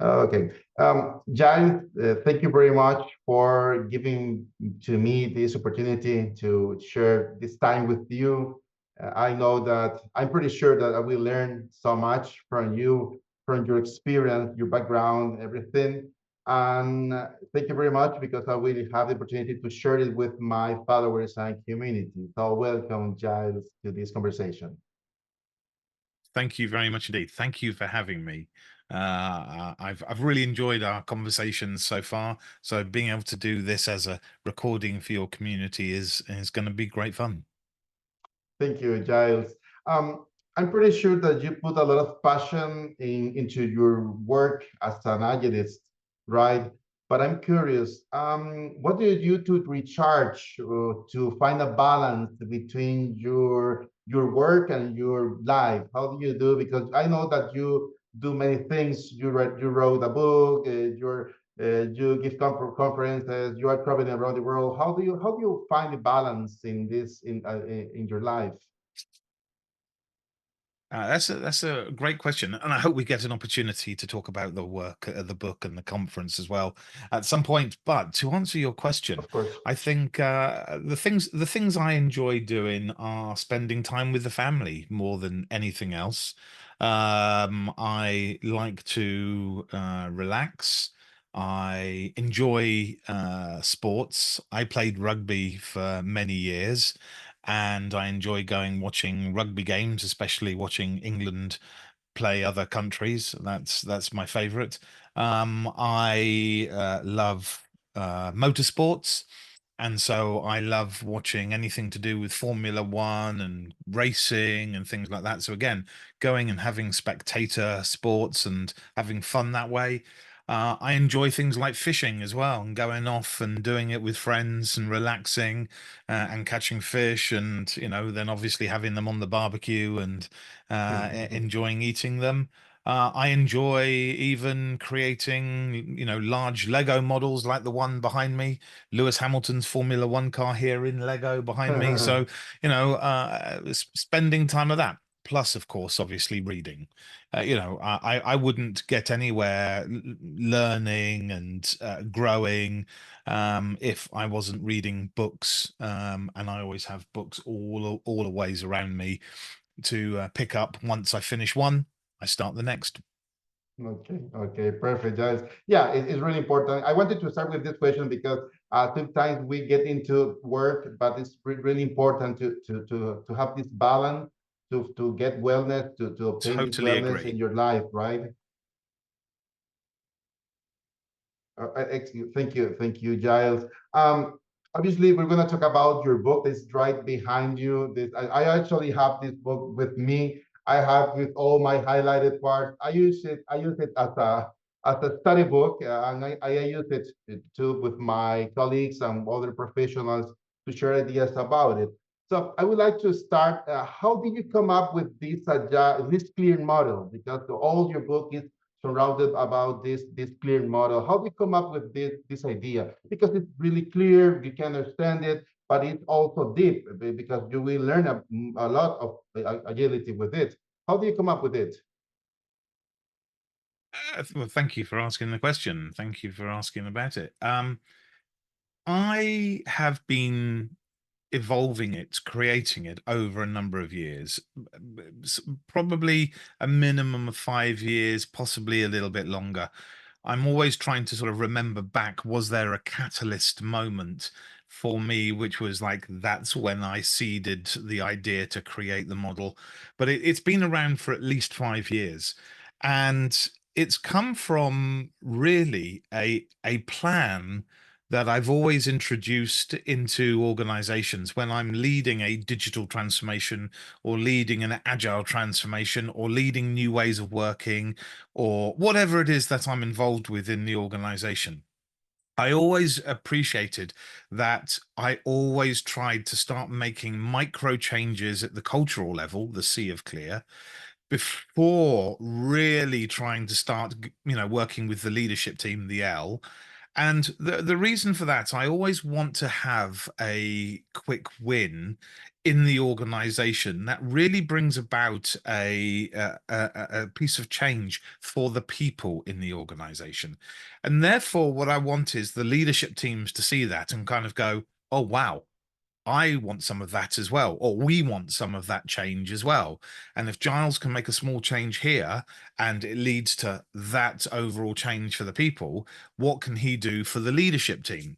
Okay. Giles, thank you very much for giving to me this opportunity to share this time with you. I know that I'm pretty sure that I will learn so much from you, from your experience, your background, everything. And thank you very much because I will have the opportunity to share it with my followers and community. So welcome, Giles, to this conversation. Thank you very much indeed. Thank you for having me. I've really enjoyed our conversations so far. So being able to do this as a recording for your community is going to be great fun. Thank you, Giles. I'm pretty sure that you put a lot of passion into your work as an agilist, right? But I'm curious, what do you do to recharge, to find a balance between your work and your life? How do you do? Because I know that you do many things. You wrote a book. You give conferences. You are traveling around the world. How do you find the balance in this in your life? That's a great question, and I hope we get an opportunity to talk about the work, the book, and the conference as well at some point. But to answer your question, Of course. I think the things I enjoy doing are spending time with the family more than anything else. I like to relax. I enjoy sports. I played rugby for many years, and I enjoy going watching rugby games, especially watching England play other countries. That's my favorite. I love motorsports, and so I love watching anything to do with Formula One and racing and things like that. So again, going and having spectator sports and having fun that way. I enjoy things like fishing as well, and going off and doing it with friends and relaxing and catching fish, and then obviously having them on the barbecue and enjoying eating them. I enjoy even creating, large Lego models like the one behind me, Lewis Hamilton's Formula One car here in Lego behind me. So, spending time with that. Plus, of course, obviously reading. I wouldn't get anywhere learning and growing if I wasn't reading books. And I always have books all always around me to pick up. Once I finish one, I start the next. Okay, perfect, Giles. Yeah, it's really important. I wanted to start with this question because sometimes we get into work, but it's really important to have this balance to get wellness, to obtain this Totally wellness in agree. your life, right? Thank you, Giles. Obviously, we're going to talk about your book that's right behind you. I actually have this book with me. I have with all my highlighted parts. I use it as a study book, and I use it too with my colleagues and other professionals to share ideas about it. So I would like to start. How did you come up with this clear model? Because all your book is surrounded about this clear model. How do you come up with this idea? Because it's really clear, you can understand it, but it's also deep because you will learn a lot of agility with it. How do you come up with it? Well, thank you for asking the question. Thank you for asking about it. I have been evolving it, creating it over a number of years, probably a minimum of 5 years, possibly a little bit longer. I'm always trying to sort of remember back, was there a catalyst moment for me, which was like, that's when I seeded the idea to create the model. But it's been around for at least 5 years. And it's come from really a plan that I've always introduced into organizations when I'm leading a digital transformation or leading an agile transformation or leading new ways of working or whatever it is that I'm involved with in the organization. I always appreciated that I always tried to start making micro changes at the cultural level, the C of clear, before really trying to start, working with the leadership team, the L, And the reason for that, I always want to have a quick win in the organization that really brings about a piece of change for the people in the organization. And therefore, what I want is the leadership teams to see that and kind of go, oh, wow, I want some of that as well, or we want some of that change as well. And if Giles can make a small change here and it leads to that overall change for the people, what can he do for the leadership team?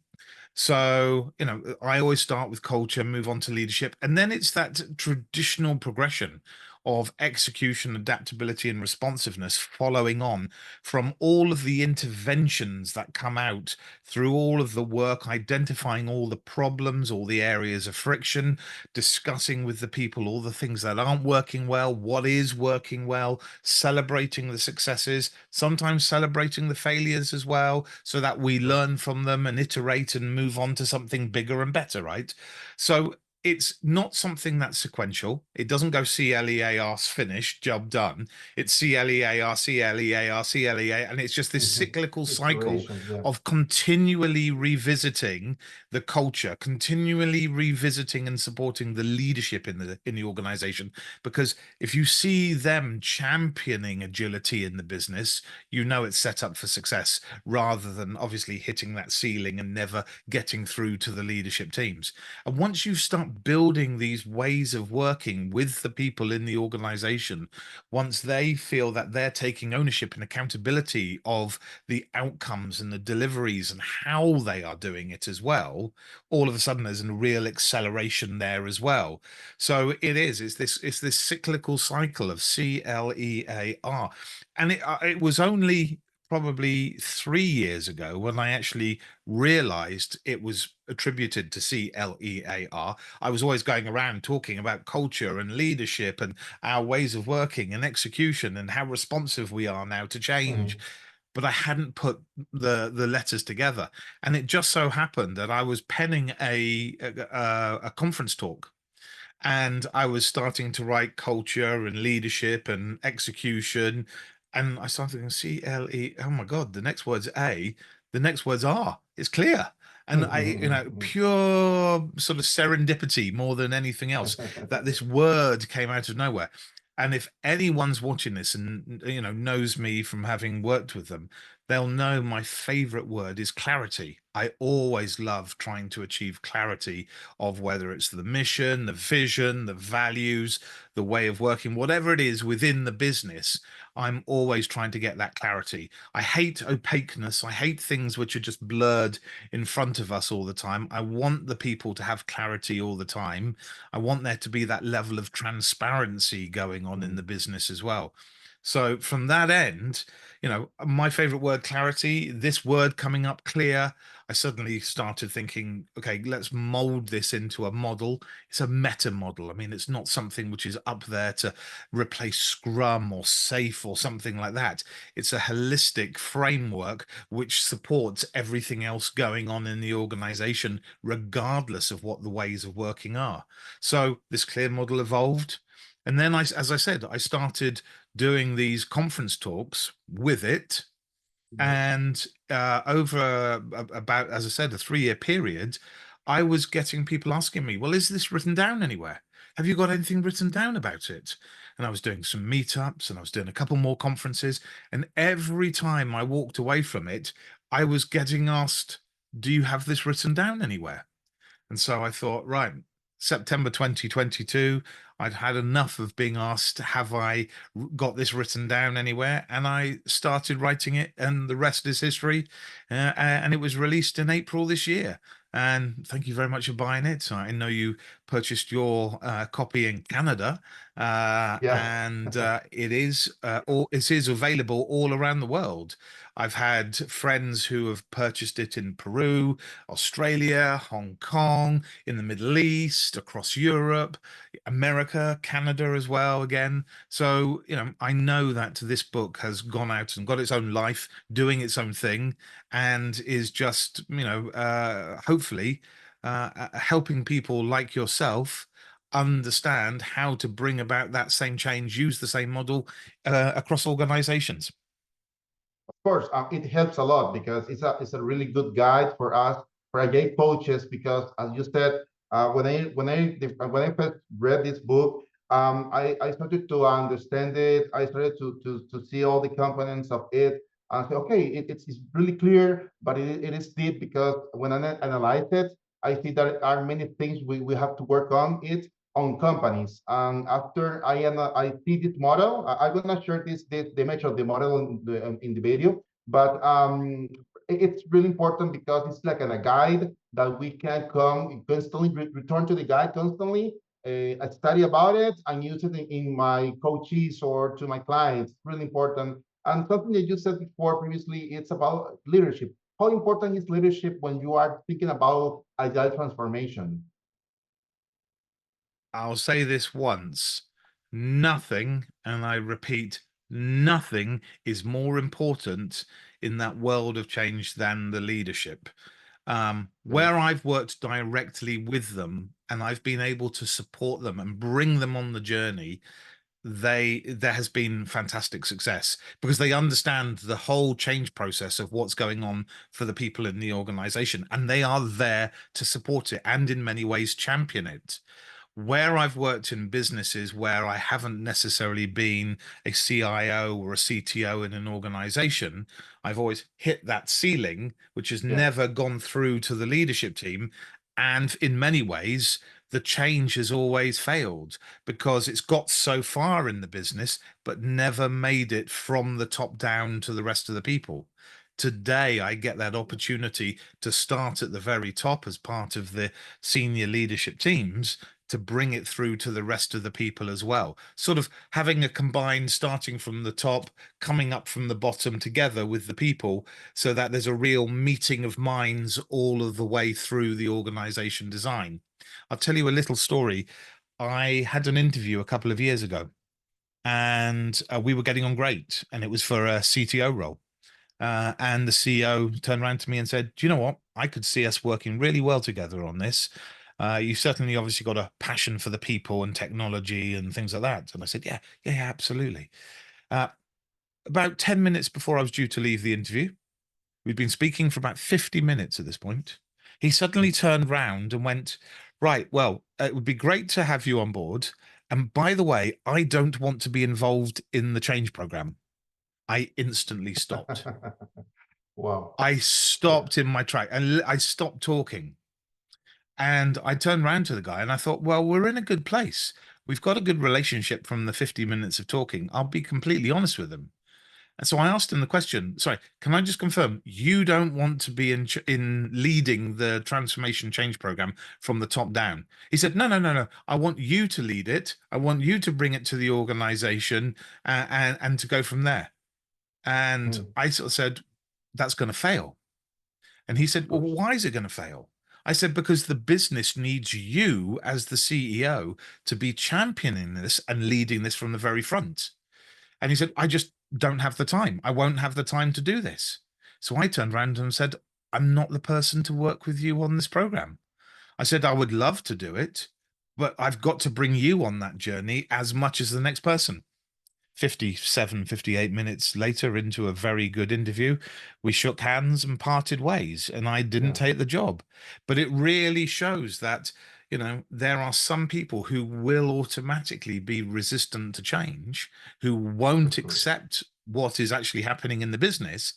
So, I always start with culture, move on to leadership, and then it's that traditional progression of execution, adaptability, and responsiveness following on from all of the interventions that come out through all of the work, identifying all the problems, all the areas of friction, discussing with the people all the things that aren't working well, what is working well, celebrating the successes, sometimes celebrating the failures as well, so that we learn from them and iterate and move on to something bigger and better, right? So it's not something that's sequential. It doesn't go CLEAR, finished, job done. It's CLEAR, CLEAR, CLEA, and it's just this cyclical cycle Iteration, yeah. of continually revisiting the culture, continually revisiting and supporting the leadership in the organization. Because if you see them championing agility in the business, you know it's set up for success rather than obviously hitting that ceiling and never getting through to the leadership teams. And once you start building these ways of working with the people in the organization, once they feel that they're taking ownership and accountability of the outcomes and the deliveries and how they are doing it as well, all of a sudden there's a real acceleration there as well. So it's this cyclical cycle of CLEAR. And it was only probably 3 years ago when I actually realized it was attributed to CLEAR. I was always going around talking about culture and leadership and our ways of working and execution and how responsive we are now to change. Mhm. But I hadn't put the letters together, and it just so happened that I was penning a conference talk, and I was starting to write culture and leadership and execution. And I started thinking CLE. Oh my God, the next word's A, the next word's R. It's clear. And pure sort of serendipity more than anything else that this word came out of nowhere. And if anyone's watching this and knows me from having worked with them, they'll know my favorite word is clarity. I always love trying to achieve clarity of whether it's the mission, the vision, the values, the way of working, whatever it is within the business. I'm always trying to get that clarity. I hate opaqueness. I hate things which are just blurred in front of us all the time. I want the people to have clarity all the time. I want there to be that level of transparency going on in the business as well. So from that end, my favorite word, clarity, this word coming up, clear, I suddenly started thinking, okay, let's mold this into a model. It's a meta model. I mean, it's not something which is up there to replace Scrum or SAFe or something like that. It's a holistic framework which supports everything else going on in the organization, regardless of what the ways of working are. So this clear model evolved. And then, as I said, I started doing these conference talks with it, and over about, as I said, a 3 year period, I was getting people asking me, well, is this written down anywhere? Have you got anything written down about it? And I was doing some meetups and I was doing a couple more conferences. And every time I walked away from it, I was getting asked, do you have this written down anywhere? And so I thought, right, September 2022, I'd had enough of being asked, have I got this written down anywhere? And I started writing it, and the rest is history. And it was released in April this year. And thank you very much for buying it. I know you purchased your copy in Canada, Yeah. and it is available all around the world. I've had friends who have purchased it in Peru, Australia, Hong Kong, in the Middle East, across Europe, America, Canada as well, again. So, I know that this book has gone out and got its own life, doing its own thing, and is just, hopefully helping people like yourself understand how to bring about that same change, use the same model across organizations. Of course, it helps a lot because it's a really good guide for us for again coaches because as you said, when I first read this book, I started to understand it. I started to see all the components of it. And say, okay, it's really clear, but it is deep because when I analyze it, I see that there are many things we have to work on it on companies. And after I see this model, I'm gonna share this the image of the model in the video, but it's really important because it's like a guide that we can come constantly return to the guide constantly. I study about it and use it in my coaches or to my clients. It's really important. And something that you said before previously, it's about leadership. How important is leadership when you are thinking about agile transformation? I'll say this once: nothing, and I repeat, nothing is more important in that world of change than the leadership. Great. Where I've worked directly with them and I've been able to support them and bring them on the journey, there has been fantastic success because they understand the whole change process of what's going on for the people in the organization, and they are there to support it and in many ways champion it. Where I've worked in businesses where I haven't necessarily been a CIO or a CTO in an organization, I've always hit that ceiling, which has Yeah. never gone through to the leadership team. And in many ways, the change has always failed because it's got so far in the business, but never made it from the top down to the rest of the people. Today, I get that opportunity to start at the very top as part of the senior leadership teams to bring it through to the rest of the people as well. Sort of having a combined starting from the top, coming up from the bottom together with the people so that there's a real meeting of minds all of the way through the organization design. I'll tell you a little story. I had an interview a couple of years ago and we were getting on great, and it was for a CTO role. And the CEO turned around to me and said, "Do you know what? I could see us working really well together on this. You certainly obviously got a passion for the people and technology and things like that." And I said, "Yeah, yeah, yeah, absolutely." Uh, about 10 minutes before I was due to leave the interview, we'd been speaking for about 50 minutes at this point. He suddenly turned round and went, "Right, well, it would be great to have you on board. And by the way, I don't want to be involved in the change program." I instantly stopped. Wow. I Yeah. stopped in my track and I stopped talking. And I turned around to the guy and I thought, well, we're in a good place. We've got a good relationship from the 50 minutes of talking. I'll be completely honest with him. And so I asked him the question, sorry, can I just confirm you don't want to be in leading the transformation change program from the top down? He said, no, no, no, no. I want you to lead it. I want you to bring it to the organization and to go from there. And Mm, I sort of said, that's going to fail. And he of said, "Well, course. why is it going to fail?" I said, "Because the business needs you as the CEO to be championing this and leading this from the very front." And he said, "I just don't have the time. I won't have the time to do this." So I turned around and said, "I'm not the person to work with you on this program." I said, "I would love to do it, but I've got to bring you on that journey as much as the next person." 57, 58 minutes later into a very good interview, we shook hands and parted ways, and I didn't Yeah, take the job. But it really shows that, there are some people who will automatically be resistant to change, who won't of course. accept what is actually happening in the business.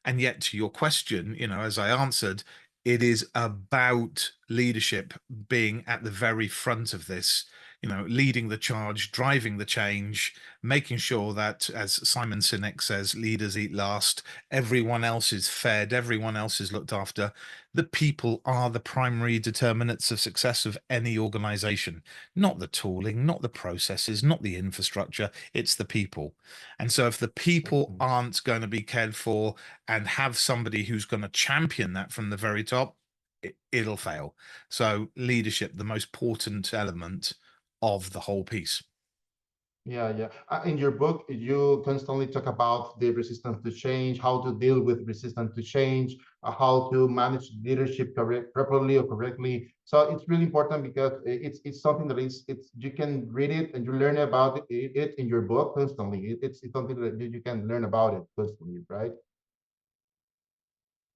And yet, to your question, as I answered, it is about leadership being at the very front of this, leading the charge, driving the change, making sure that, as Simon Sinek says, leaders eat last, everyone else is fed, everyone else is looked after. The people are the primary determinants of success of any organization, not the tooling, not the processes, not the infrastructure. It's the people. And so if the people Mhm. aren't going to be cared for and have somebody who's going to champion that from the very top, it'll fail. So leadership, the most important element of the whole piece. Yeah, yeah. In your book, you constantly talk about the resistance to change, how to deal with resistance to change, how to manage leadership properly or correctly. So it's really important because it's something that it's you can read it and you learn about it in your book constantly. It's something that you can learn about it constantly, right?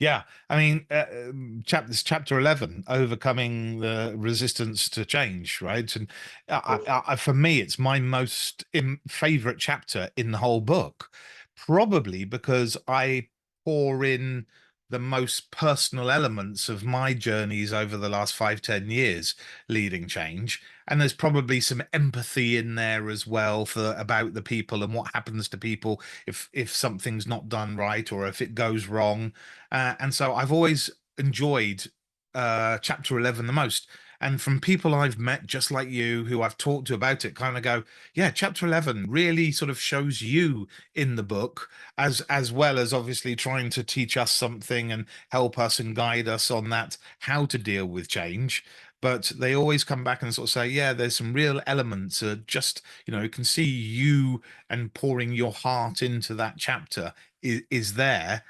Yeah, I mean, this chapter 11, overcoming the resistance to change, right? And Of course. for me, it's my most favorite chapter in the whole book, probably because I pour in the most personal elements of my journeys over the last 5, 10 years leading change. And there's probably some empathy in there as well for about the people and what happens to people if something's not done right or if it goes wrong. And so I've always enjoyed chapter 11 the most. And from people I've met, just like you, who I've talked to about it, kind of go, yeah, chapter 11 really sort of shows you in the book, as well as obviously trying to teach us something and help us and guide us on that, how to deal with change. But they always come back and sort of say, yeah, there's some real elements, just, you can see you and pouring your heart into that chapter is there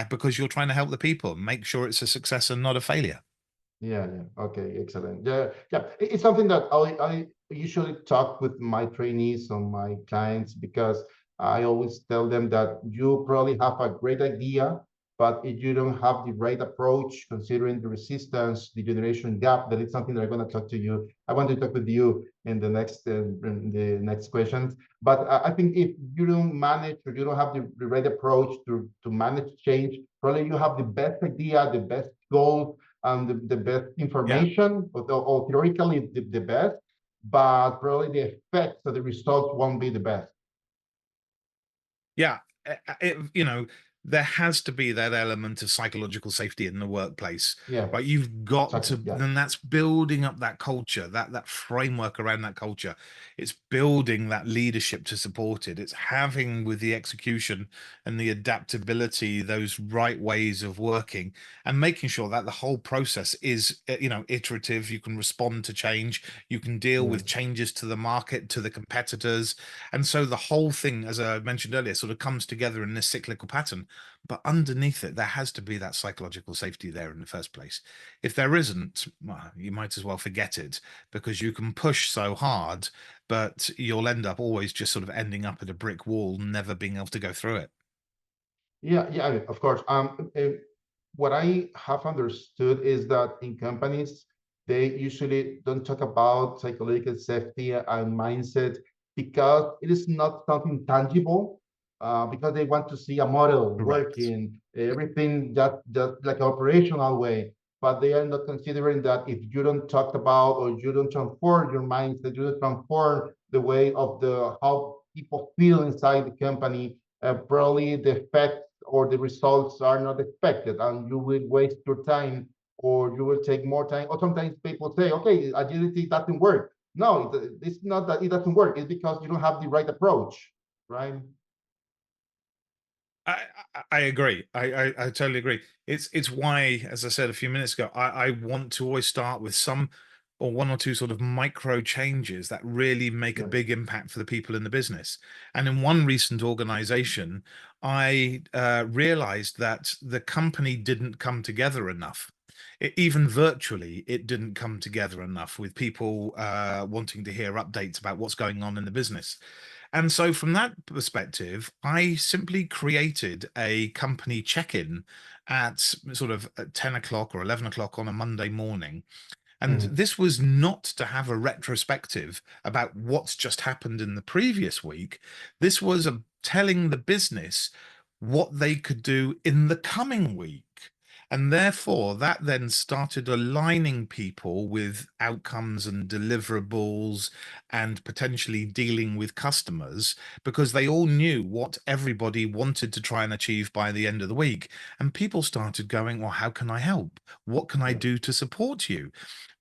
because you're trying to help the people, make sure it's a success and not a failure. Yeah, yeah. Okay, excellent. Yeah, yeah. It's something that I usually talk with my trainees or my clients because I always tell them that you probably have a great idea, but if you don't have the right approach, considering the resistance, the generation gap, that is something that I'm going to talk to you. I want to talk with you in the next questions. But I think if you don't manage or you don't have the right approach to manage change, probably you have the best idea, the best goal the best Yeah. information, or theoretically the best, but probably the effects of the results won't be the best. Yeah, there has to be that element of psychological safety in the workplace, Yeah, right? You've got exactly. to, Yeah, then that's building up that culture, that framework around that culture. It's building that leadership to support it. It's having with the execution and the adaptability, those right ways of working, and making sure that the whole process is, iterative. You can respond to change. You can deal yeah, with changes to the market, to the competitors, and so the whole thing, as I mentioned earlier, sort of comes together in this cyclical pattern. But underneath it, there has to be that psychological safety there in the first place. If there isn't, well, you might as well forget it, because you can push so hard, but you'll end up always just sort of ending up at a brick wall, never being able to go through it. yeah, yeah. Of course. What I have understood is that in companies, they usually don't talk about psychological safety and mindset because it is not something tangible. Because they want to see a model Correct. working, everything just like an operational way. But they are not considering that if you don't talk about or you don't transform your mindset, you don't transform the way of the how people feel inside the company, probably the effect or the results are not expected and you will waste your time or you will take more time. Or sometimes people say, okay, agility doesn't work. No, it's not that it doesn't work. It's because you don't have the right approach, right? I agree. I totally agree. It's why, as I said a few minutes ago, I want to always start with some or one or two sort of micro changes that really make a Yeah. big impact for the people in the business. And in one recent organization, I realized that the company didn't come together enough. Even virtually, it didn't come together enough with people wanting to hear updates about what's going on in the business. And so, from that perspective, I simply created a company check in at sort of 10 o'clock or 11 o'clock on a Monday morning. And Mhm. this was not to have a retrospective about what's just happened in the previous week. This was telling the business what they could do in the coming week. And therefore, that then started aligning people with outcomes and deliverables and potentially dealing with customers because they all knew what everybody wanted to try and achieve by the end of the week. And people started going, well, how can I help? What can I Yeah. do to support you?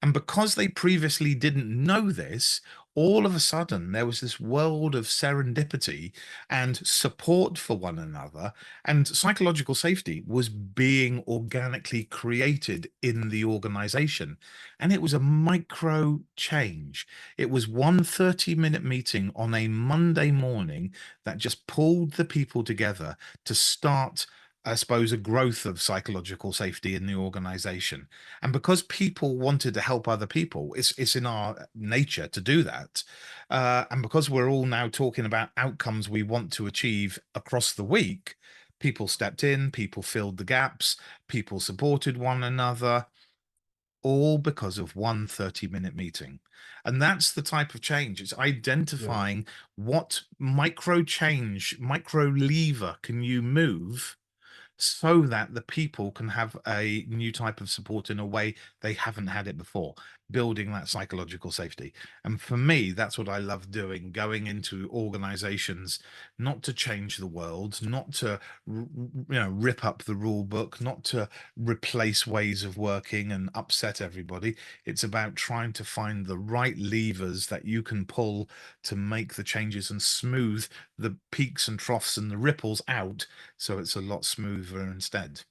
And because they previously didn't know this, all of a sudden there was this world of serendipity and support for one another. And psychological safety was being organically created in the organization. And it was a micro change. It was one 30-minute meeting on a Monday morning that just pulled the people together to start, I suppose, a growth of psychological safety in the organization. And because people wanted to help other people, it's in our nature to do that. And because we're all now talking about outcomes we want to achieve across the week, People stepped in, people filled the gaps, people supported one another, all because of one 30-minute meeting. And that's the type of change. It's Yeah. identifying what micro change, micro lever can you move so that the people can have a new type of support in a way they haven't had it before, building that psychological safety. And for me, that's what I love doing, going into organizations, not to change the world, not to rip up the rule book, not to replace ways of working and upset everybody. It's about trying to find the right levers that you can pull to make the changes and smooth the peaks and troughs and the ripples out, so it's a lot smoother instead.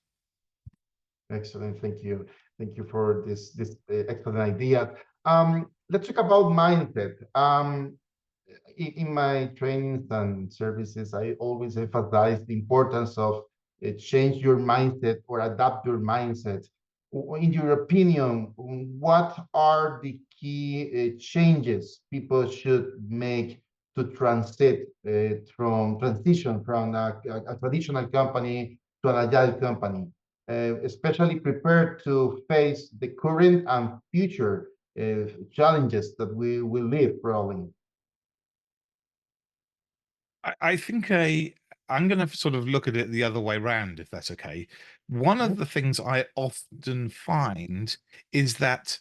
Excellent. Thank you. Thank you for this excellent idea. Let's talk about mindset. In my trainings and services, I always emphasize the importance of change your mindset or adapt your mindset. In your opinion, what are the key changes people should make to transition from a traditional company to an agile company, especially prepared to face the current and future challenges that we will live probably? I think I'm going to sort of look at it the other way round, if that's okay. One of Mhm, the things I often find is that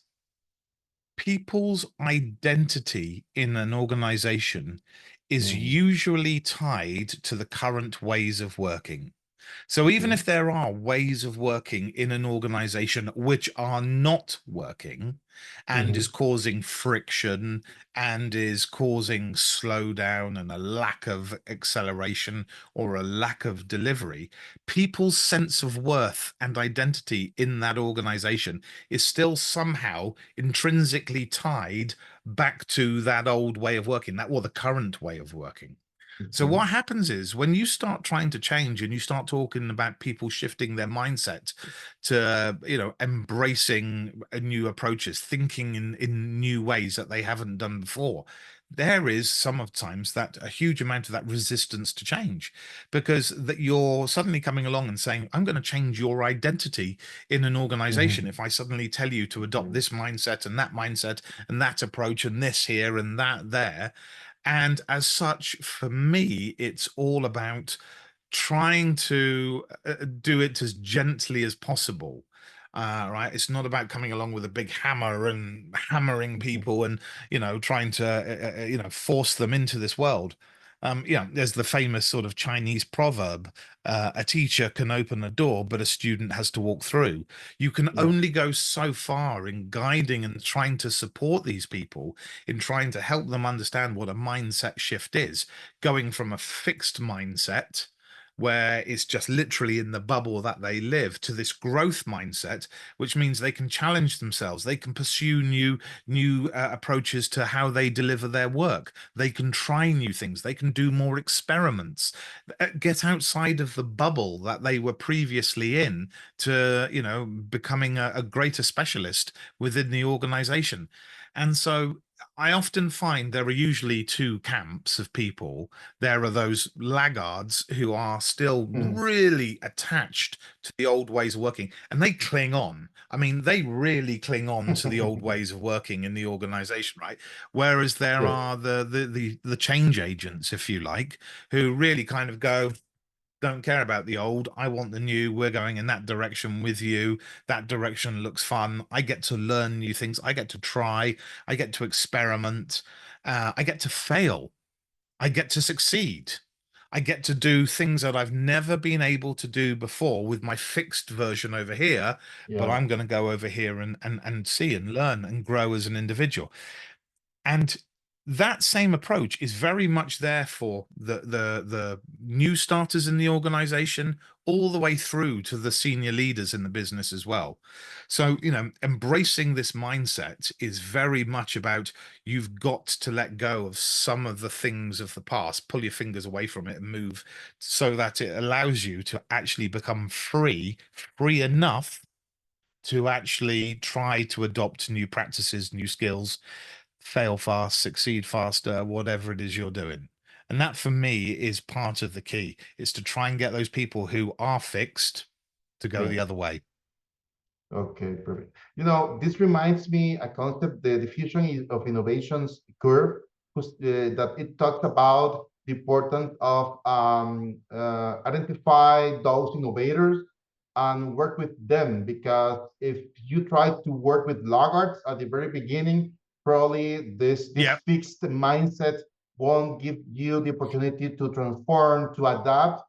people's identity in an organization is mm, usually tied to the current ways of working. So even okay. if there are ways of working in an organization which are not working and is Mhm, causing friction and is causing slowdown and a lack of acceleration or a lack of delivery, people's sense of worth and identity in that organization is still somehow intrinsically tied back to that old way of working, that or the current way of working. So mhm, what happens is when you start trying to change and you start talking about people shifting their mindset to, embracing new approaches, thinking in new ways that they haven't done before, there is some of times that a huge amount of that resistance to change because that you're suddenly coming along and saying, I'm going to change your identity in an organization. mhm, If I suddenly tell you to adopt okay. this mindset and that approach and this here and that there, and as such, for me, it's all about trying to do it as gently as possible. Right. It's not about coming along with a big hammer and hammering Mhm, people and, trying to, force them into this world. There's the famous sort of Chinese proverb, a teacher can open a door, but a student has to walk through. You can yeah. only go so far in guiding and trying to support these people, in trying to help them understand what a mindset shift is, going from a fixed mindset where it's just literally in the bubble that they live to this growth mindset, which means they can challenge themselves, they can pursue new approaches to how they deliver their work, they can try new things, they can do more experiments, get outside of the bubble that they were previously in to becoming a greater specialist within the organization. And so I often find there are usually two camps of people. There are those laggards who are still Mm. really attached to the old ways of working and they cling on. I mean, they really cling on to the old ways of working in the organization, right? Whereas there Yes. are the change agents, if you like, who really kind of go, don't care about the old. I want the new. We're going in that direction with you. That direction looks fun. I get to learn new things. I get to try. I get to experiment. I get to fail. I get to succeed. I get to do things that I've never been able to do before with my fixed version over here, but Yeah. I'm going to go over here and see and learn and grow as an individual. And that same approach is very much there for the new starters in the organization all the way through to the senior leaders in the business as well. So, embracing this mindset is very much about you've got to let go of some of the things of the past, pull your fingers away from it and move so that it allows you to actually become free enough to actually try to adopt new practices, new skills, fail fast, succeed faster, whatever it is you're doing. And that for me is part of the key, is to try and get those people who are fixed to go Yeah. the other way. Okay, perfect. This reminds me a concept, the diffusion of innovations curve, that it talks about the importance of identify those innovators and work with them. Because if you try to work with laggards at the very beginning, probably this Yeah. fixed mindset won't give you the opportunity to transform, to adapt.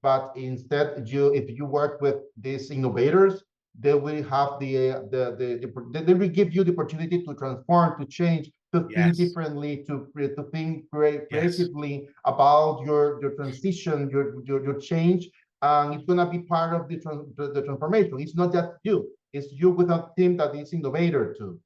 But instead, if you work with these innovators, they will have they will give you the opportunity to transform, to change, to think Yes. differently, to think Yes. creatively about your transition, your change. And it's going to be part of the transformation. It's not just you, it's you with a team that is innovator too.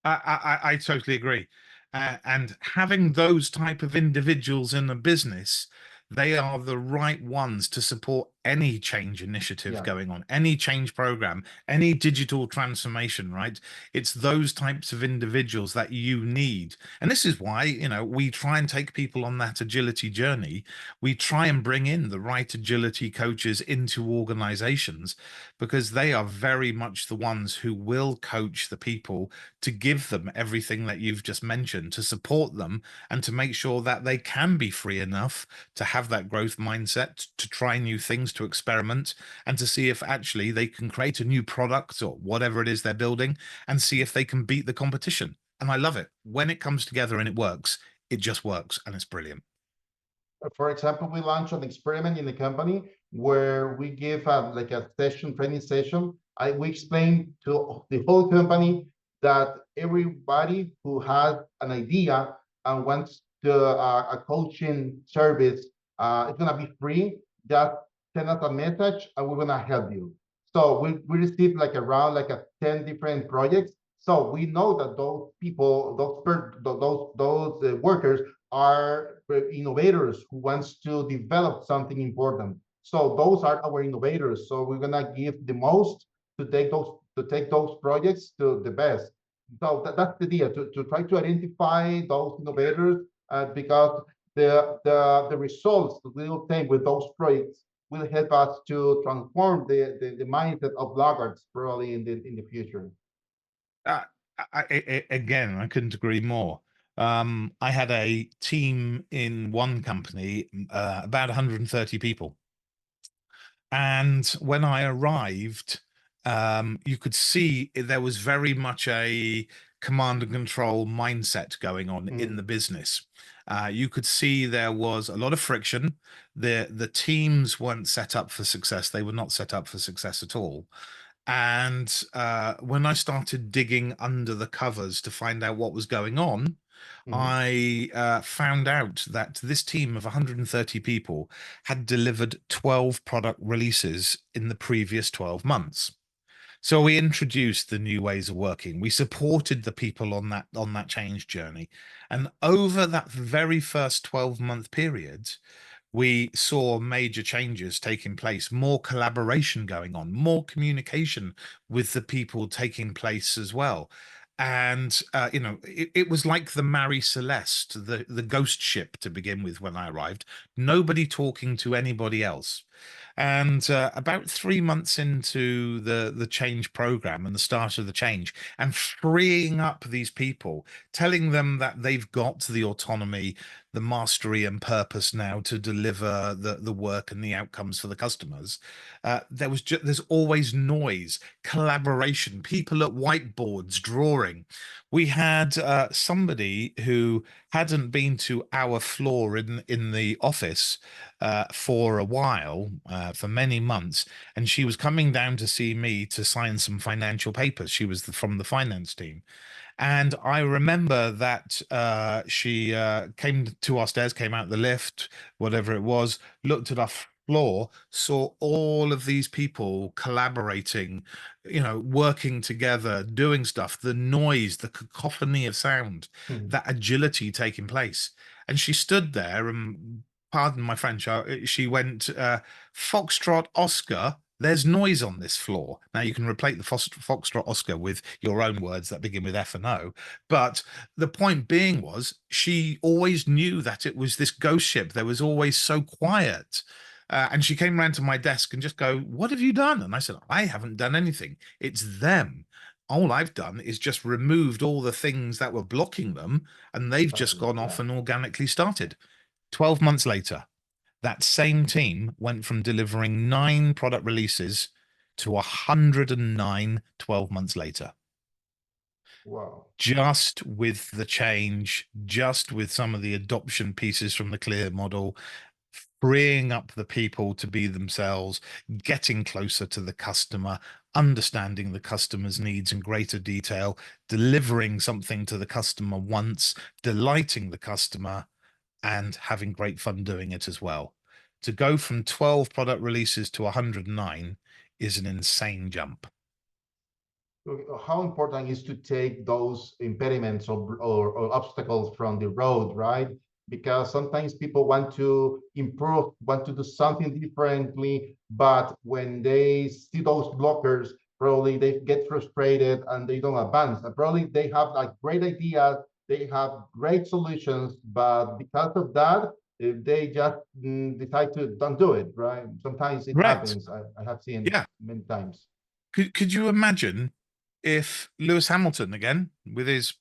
I totally agree. And having those type of individuals in a business, they are the right ones to support any change initiative Yeah. going on, any change program, any digital transformation, right? It's those types of individuals that you need. And this is why, we try and take people on that agility journey. We try and bring in the right agility coaches into organizations, because they are very much the ones who will coach the people, to give them everything that you've just mentioned, to support them, and to make sure that they can be free enough to have that growth mindset, to try new things, to experiment, and to see if actually they can create a new product or whatever it is they're building, and see if they can beat the competition. And I love it. When it comes together and it works, it just works, and it's brilliant. For example, we launched an experiment in the company where we give like a training session. We explain to the whole company that everybody who has an idea and wants a coaching service, it's gonna be free. Just send us a message and we're gonna help you. So we received like around like 10 different projects. So we know that those people, those workers are innovators who wants to develop something important. So those are our innovators. So we're gonna give the most to take those projects to the best. So that's the idea, to try to identify those innovators, because the results that we will take with those projects will help us to transform the mindset of laggards probably in the future. Uh, Again, I couldn't agree more. I had a team in one company, about 130 people. And when I arrived, you could see there was very much a command and control mindset going on in Mhm. the business. You could see there was a lot of friction. The teams weren't set up for success. They were not set up for success at all. And when I started digging under the covers to find out what was going on, Mhm. I found out that this team of 130 people had delivered 12 product releases in the previous 12 months. So we introduced the new ways of working. We supported the people on that change journey. And over that very first 12-month period, we saw major changes taking place, more collaboration going on, more communication with the people taking place as well. And it was like the Mary Celeste, the ghost ship to begin with when I arrived. Nobody talking to anybody else. And about 3 months into the change program and the start of the change, and freeing up these people, telling them that they've got the autonomy, the mastery and purpose now to deliver the work and the outcomes for the customers. There's always noise, collaboration, people at whiteboards drawing. We had somebody who hadn't been to our floor in the office for a while, for many months, and she was coming down to see me to sign some financial papers. She was from the finance team. And I remember that she came to our stairs, came out the lift, whatever it was, looked at our floor, saw all of these people collaborating, working together, doing stuff, the noise, the cacophony of sound, Mhm. that agility taking place. And she stood there and, pardon my French, she went, Foxtrot Oscar. there's noise on this floor. Now you can replace the Foxtrot Oscar with your own words that begin with F and O. But the point being was she always knew that it was this ghost ship. There was always so quiet. And she came around to my desk and just go, "What have you done?" And I said, "I haven't done anything. It's them. All I've done is just removed all the things that were blocking them, and they've just gone off Yeah. and organically started." 12 months later, that same team went from delivering 9 product releases to 109 12 months later. Wow. Just with the change, just with some of the adoption pieces from the Clear model, freeing up the people to be themselves, getting closer to the customer, understanding the customer's needs in greater detail, delivering something to the customer once, delighting the customer, and having great fun doing it as well. To go from 12 product releases to 109 is an insane jump. How important is to take those impediments or obstacles from the road, right? Because sometimes people want to improve, want to do something differently, but when they see those blockers, probably they get frustrated and they don't advance. And probably they have like great ideas, they have great solutions, but because of that, they just decide to don't do it, right? Sometimes it Correct. happens. I have seen Yeah. many times. Could you imagine if Lewis Hamilton again with his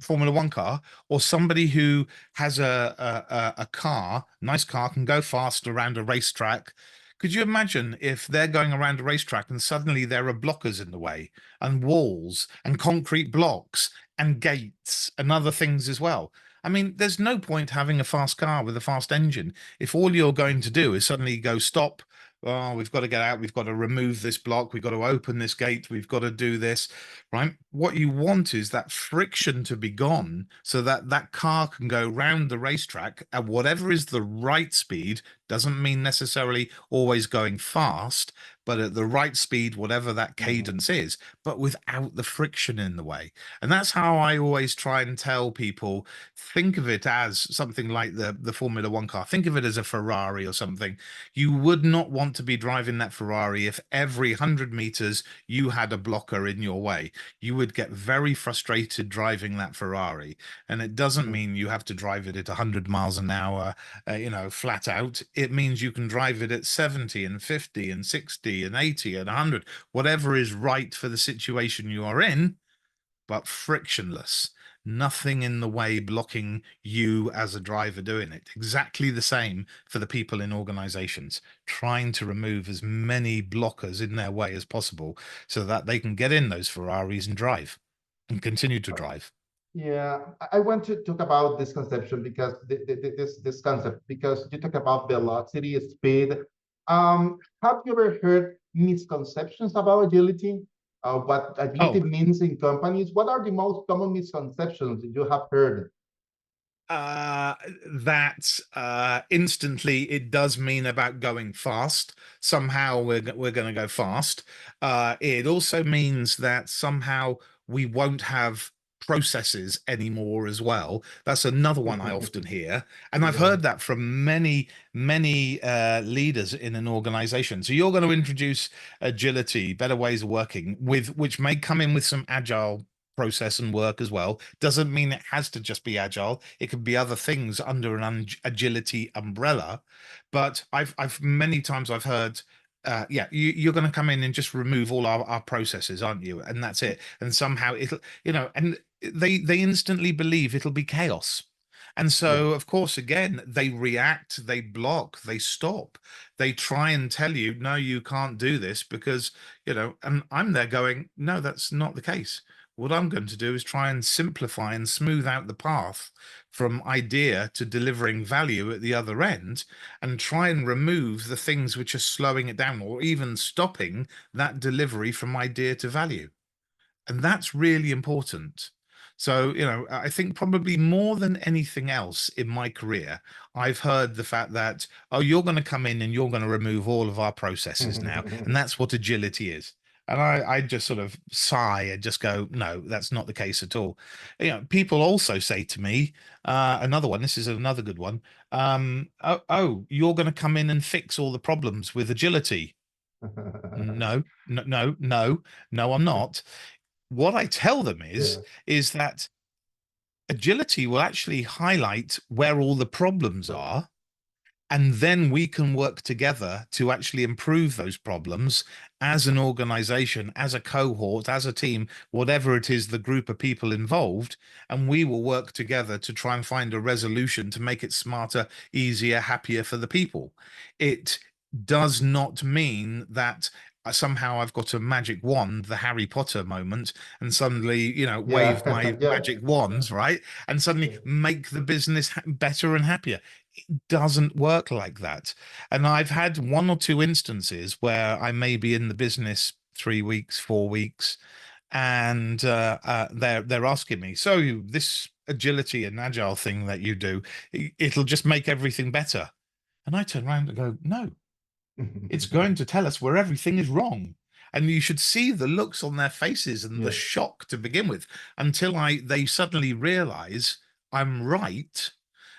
Formula One car, or somebody who has a car, nice car, can go fast around a racetrack? Could you imagine if they're going around a racetrack and suddenly there are blockers in the way, and walls, and concrete blocks, and gates, and other things as well? I mean, there's no point having a fast car with a fast engine if all you're going to do is suddenly go stop. Oh, we've got to get out. We've got to remove this block. We've got to open this gate. We've got to do this, right? What you want is that friction to be gone so that that car can go round the racetrack at whatever is the right speed. Doesn't mean necessarily always going fast, but at the right speed, whatever that Mhm. cadence is, but without the friction in the way. And that's how I always try and tell people, think of it as something like the Formula One car. Think of it as a Ferrari or something. You would not want to be driving that Ferrari if every 100 meters you had a blocker in your way. You would get very frustrated driving that Ferrari. And it doesn't Mhm. mean you have to drive it at 100 miles an hour, flat out. It means you can drive it at 70 and 50 and 60 and 80 and 100, whatever is right for the situation you are in, but frictionless. Nothing in the way blocking you as a driver doing it. Exactly the same for the people in organizations, trying to remove as many blockers in their way as possible so that they can get in those Ferraris and drive and continue to drive. Yeah, I want to talk about this conception because this concept because you talk about velocity, speed. Have you ever heard misconceptions about agility? What agility Oh, means in companies? What are the most common misconceptions that you have heard? uh that instantly it does mean about going fast. Somehow we're going to go fast. It also means that somehow we won't have processes anymore as well. That's another one I often hear, and I've Yeah. heard that from many leaders in an organization. So you're going to introduce agility, better ways of working, with which may come in with some agile process and work as well. Doesn't mean it has to just be agile. It could be other things under an agility umbrella. But I've many times I've heard, yeah, you're going to come in and just remove all our processes, aren't you? And that's it. And somehow it'll, and they instantly believe it'll be chaos. And Yeah. so, of course, again, they react, they block, they stop, they try and tell you, no, you can't do this because, and I'm there going, no, that's not the case. What I'm going to do is try and simplify and smooth out the path from idea to delivering value at the other end, and try and remove the things which are slowing it down or even stopping that delivery from idea to value. And that's really important. So, I think probably more than anything else in my career, I've heard the fact that, oh, you're going to come in and you're going to remove all of our processes now. And that's what agility is. And I just sort of sigh and just go, no, that's not the case at all. People also say to me, another one, this is another good one. Oh, you're going to come in and fix all the problems with agility. no, no, no, no, no, I'm not. What I tell them Yeah, is that agility will actually highlight where all the problems right. are, and then we can work together to actually improve those problems as an organization, as a cohort, as a team, whatever it is, the group of people involved. And we will work together to try and find a resolution to make it smarter, easier, happier for the people. It does not mean that somehow I've got a magic wand, the Harry Potter moment, and suddenly, Yeah, wave my yeah, magic wands, right? And suddenly yeah. make the business better and happier. Doesn't work like that. And I've had one or two instances where I may be in the business 3 weeks, 4 weeks, and they're asking me, so this agility and agile thing that you do, it'll just make everything better. And I turn around and go, no, it's going to tell us where everything is wrong. And you should see the looks on their faces and the Yeah, shock to begin with, until they suddenly realize I'm right,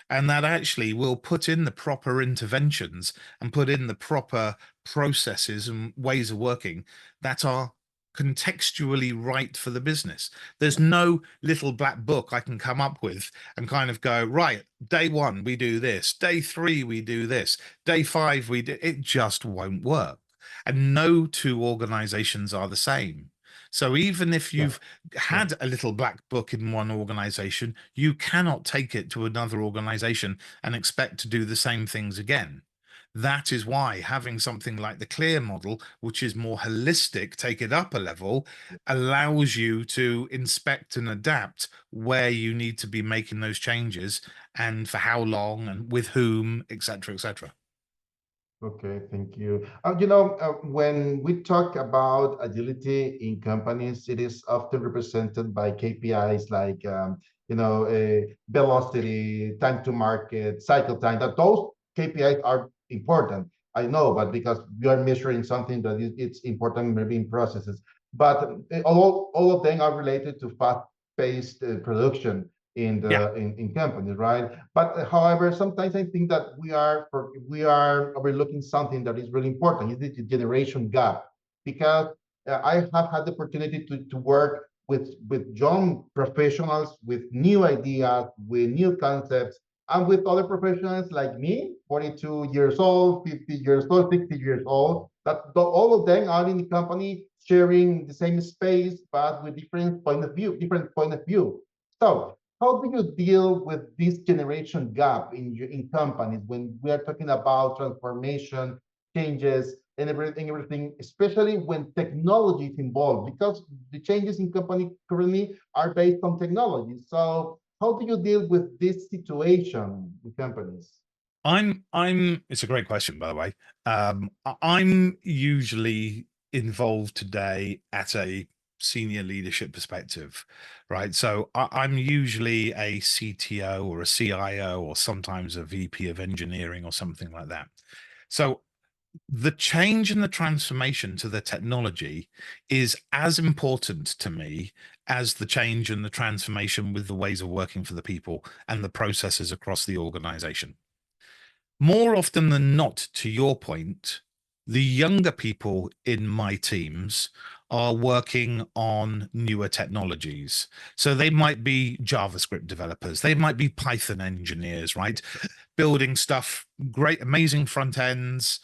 and that actually will put in the proper interventions and put in the proper processes and ways of working that are contextually right for the business. There's no little black book I can come up with and kind of go, right, day one we do this, day three we do this, day five we do it. Just won't work. And no two organizations are the same. So even if yeah, you've yeah. had a little black book in one organization, you cannot take it to another organization and expect to do the same things again. That is why having something like the clear model, which is more holistic, take it up a level, allows you to inspect and adapt where you need to be making those changes, and for how long and with whom, etc., etc. Okay, thank you. When we talk about agility in companies, it is often represented by KPIs like, velocity, time to market, cycle time. That those KPIs are important. I know, but because you are measuring something that it's important, maybe in processes. But all of them are related to fast-paced production Yeah. in companies, right? But however, sometimes I think that we are overlooking something that is really important. Is the generation gap? Because I have had the opportunity to work with young professionals, with new ideas, with new concepts, and with other professionals like me, 42 years old, 50 years old, 60 years old. That all of them are in the company sharing the same space, but with different point of view, different point of view. So how do you deal with this generation gap in companies when we are talking about transformation, changes, and everything, especially when technology is involved? Because the changes in company currently are based on technology. So how do you deal with this situation in companies? It's a great question, by the way. I'm usually involved today at a senior leadership perspective, right? So I'm usually a CTO or a CIO or sometimes a VP of engineering or something like that. So the change and the transformation to the technology is as important to me as the change and the transformation with the ways of working for the people and the processes across the organization. More often than not, to your point, the younger people in my teams are working on newer technologies. So they might be JavaScript developers, they might be Python engineers, right? Building stuff, great, amazing front ends,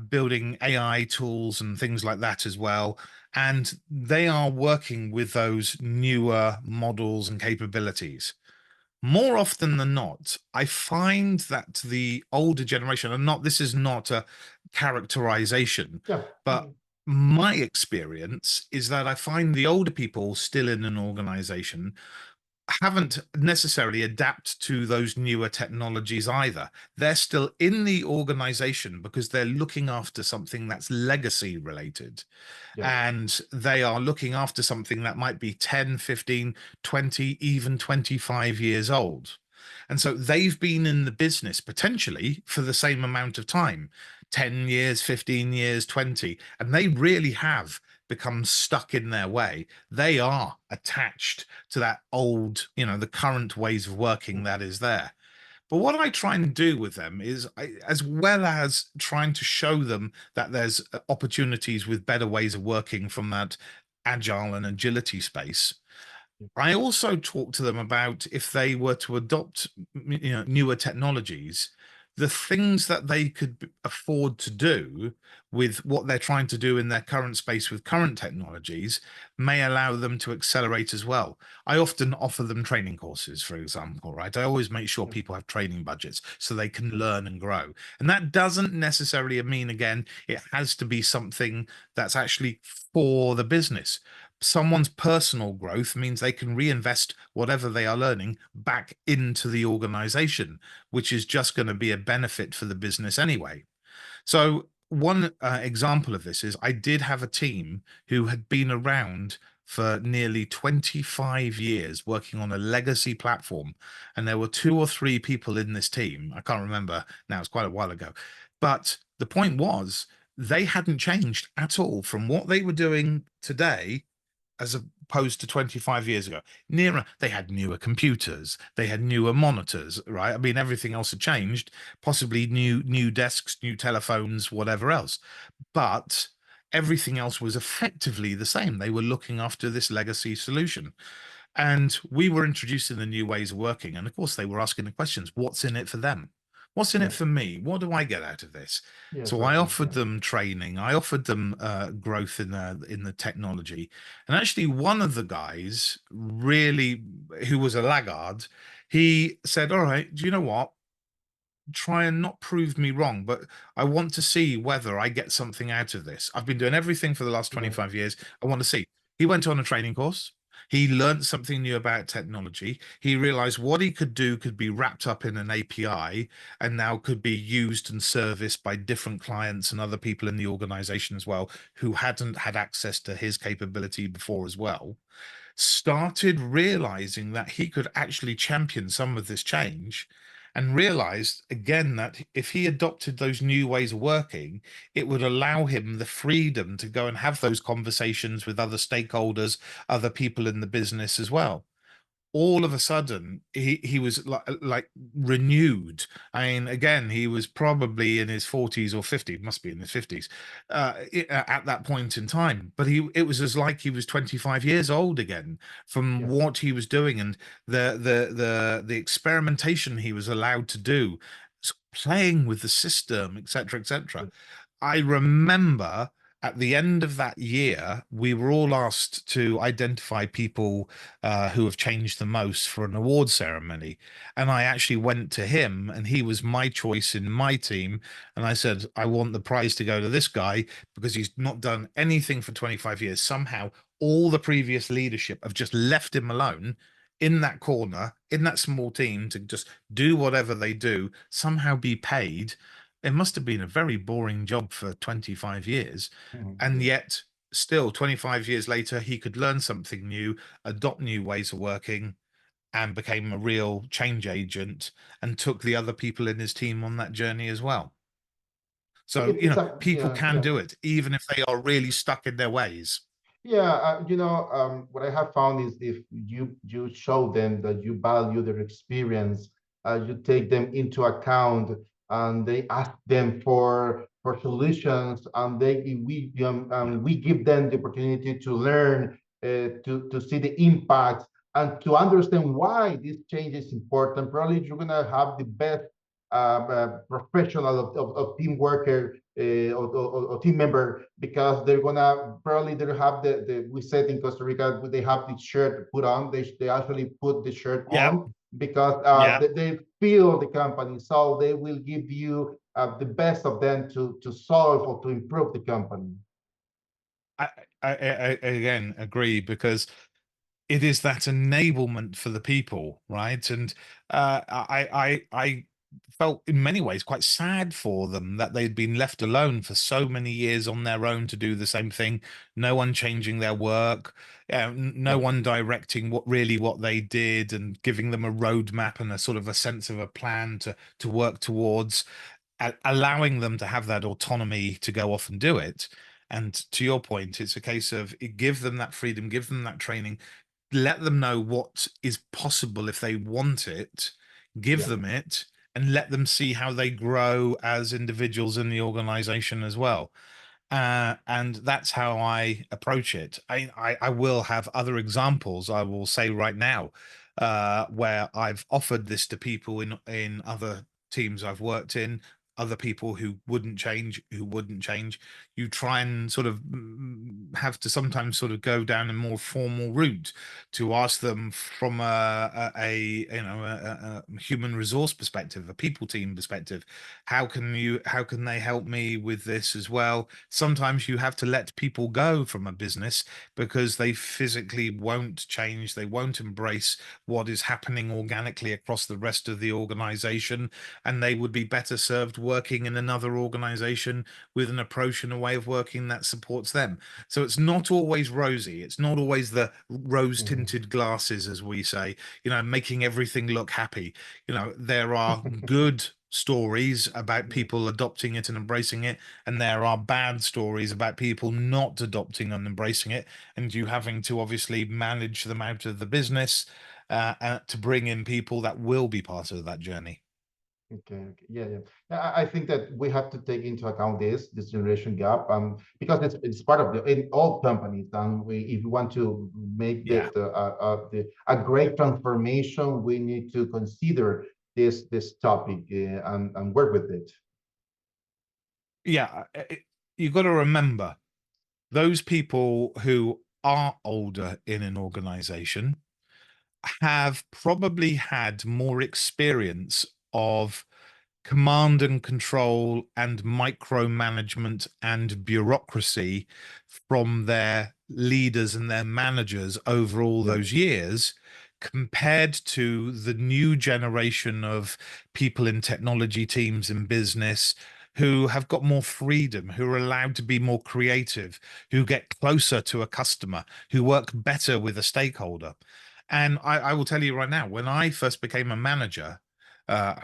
building AI tools and things like that as well. And they are working with those newer models and capabilities. More often than not, I find that the older generation, and not this is not a characterization, Yeah. but my experience is that I find the older people still in an organization haven't necessarily adapt to those newer technologies either. They're still in the organization because they're looking after something that's legacy related, Yeah. and they are looking after something that might be 10, 15, 20, even 25 years old. And so they've been in the business potentially for the same amount of time, 10 years, 15 years, 20, and they really have become stuck in their way. They are attached to that old, the current ways of working that is there. But what I try and do with them is, as well as trying to show them that there's opportunities with better ways of working from that agile and agility space, I also talk to them about if they were to adopt, newer technologies, the things that they could afford to do with what they're trying to do in their current space with current technologies may allow them to accelerate as well. I often offer them training courses, for example, right? I always make sure Yeah, people have training budgets so they can yeah, learn and grow. And that doesn't necessarily mean, again, it has to be something that's actually for the business. Someone's personal growth means they can reinvest whatever they are learning back into the organization, which is just going to be a benefit for the business anyway. So, one example of this is I did have a team who had been around for nearly 25 years working on a legacy platform. And there were two or three people in this team. I can't remember now, it's quite a while ago. But the point was, they hadn't changed at all from what they were doing today as opposed to 25 years ago. Nearer, they had newer computers, they had newer monitors, right? I mean, everything else had changed, possibly new desks, new telephones, whatever else. But everything else was effectively the same. They were looking after this legacy solution. And we were introducing the new ways of working. And of course, they were asking the questions, what's in it for them? What's in it yeah, for me? What do I get out of this? yeah, So I exactly. offered Yeah, them training. I offered them growth in the technology. And actually, one of the guys really, who was a laggard, he said, "All right, do you know what? Try and not prove me wrong, but I want to see whether I get something out of this. I've been doing everything for the last yeah, 25 years. I want to see." He went on a training course. He learned something new about technology. He realized what he could do could be wrapped up in an API and now could be used and serviced by different clients and other people in the organization as well who hadn't had access to his capability before as well. Started realizing that he could actually champion some of this change, and realized again that if he adopted those new ways of working, it would allow him the freedom to go and have those conversations with other stakeholders, other people in the business as well. All of a sudden he was like renewed. I mean, again, he was probably in his 40s or 50s, must be in his 50s at that point in time, but he it was as like he was 25 years old again from yeah, what he was doing, and the experimentation he was allowed to do, playing with the system, etc., etc. I remember at the end of that year, we were all asked to identify people who have changed the most for an award ceremony. And I actually went to him, and he was my choice in my team. And I said, I want the prize to go to this guy because he's not done anything for 25 years. Somehow, all the previous leadership have just left him alone in that corner, in that small team to just do whatever they do, somehow be paid. It must have been a very boring job for 25 years. And yeah. yet, still 25 years later, he could learn something new, adopt new ways of working, and became a real change agent and took the other people in his team on that journey as well. So, It's a people yeah, can yeah. do it, even if they are really stuck in their ways. Yeah, what I have found is if you show them that you value their experience, you take them into account, and they ask them for solutions, and we give them the opportunity to learn, to see the impact, and to understand why this change is important. Probably you're gonna have the best professional of team worker, or team member, because they're gonna probably they have the we said in Costa Rica they have the shirt put on. They actually put the shirt Yeah, on because yeah. they feel the company, so they will give you the best of them to solve or to improve the company. I, I again agree, because it is that enablement for the people, right? And I felt in many ways quite sad for them that they'd been left alone for so many years on their own to do the same thing. No one changing their work, no Yeah, one directing what they did and giving them a roadmap and a sort of a sense of a plan to work towards, allowing them to have that autonomy to go off and do it. And to your point, it's a case of give them that freedom, give them that training, let them know what is possible if they want it, give yeah, them it, and let them see how they grow as individuals in the organization as well. And that's how I approach it. I will have other examples, I will say right now, where I've offered this to people in other teams I've worked in, other people who wouldn't change. You try and sort of have to sometimes sort of go down a more formal route to ask them from a you know a human resource perspective, a people team perspective. How can they help me with this as well? Sometimes you have to let people go from a business because they physically won't change, they won't embrace what is happening organically across the rest of the organization, and they would be better served working in another organization with an approach and a way of working that supports them. So it's not always rosy, it's not always the rose Mhm. tinted glasses, as we say, making everything look happy. There are good stories about Yeah. people adopting it and embracing it, and there are bad stories about people not adopting and embracing it, and you having to obviously manage them out of the business, to bring in people that will be part of that journey. Okay, okay. Yeah, yeah. I think that we have to take into account this generation gap, because it's part of the in all companies. And we, if we want to make Yeah. a great transformation, we need to consider this topic, and work with it. Yeah. You've got to remember those people who are older in an organization have probably had more experience of command and control and micromanagement and bureaucracy from their leaders and their managers over all Yeah. those years, compared to the new generation of people in technology teams in business who have got more freedom, who are allowed to be more creative, who get closer to a customer, who work better with a stakeholder. And I will tell you right now, when I first became a manager,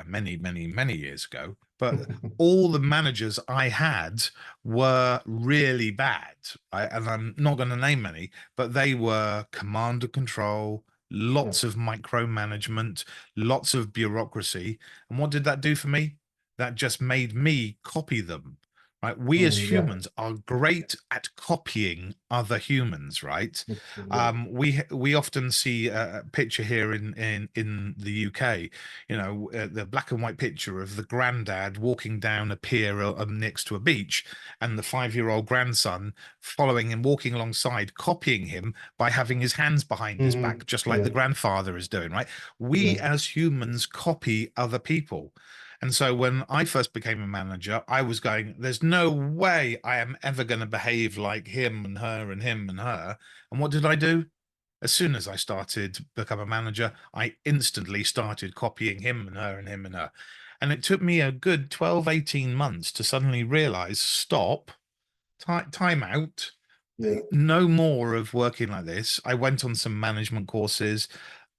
many, many, many years ago, but all the managers I had were really bad. Right? And I'm not going to name any, but they were command and control, Yeah. lots of micromanagement, lots of bureaucracy. And what did that do for me? That just made me copy them. Right? We as Yeah. humans are great at copying other humans, right? Yeah. We often see a picture here in the UK, the black and white picture of the granddad walking down a pier next to a beach, and the 5-year-old grandson following and walking alongside, copying him by having his hands behind his back, just like the Yeah. grandfather is doing, right? We Yeah. as humans copy other people. And so when I first became a manager, I was going, there's no way I am ever going to behave like him and her and him and her. And what did I do? As soon as I started to become a manager, I instantly started copying him and her and him and her. And it took me a good 12, 18 months to suddenly realize, stop, time out, Yeah. no more of working like this. I went on some management courses,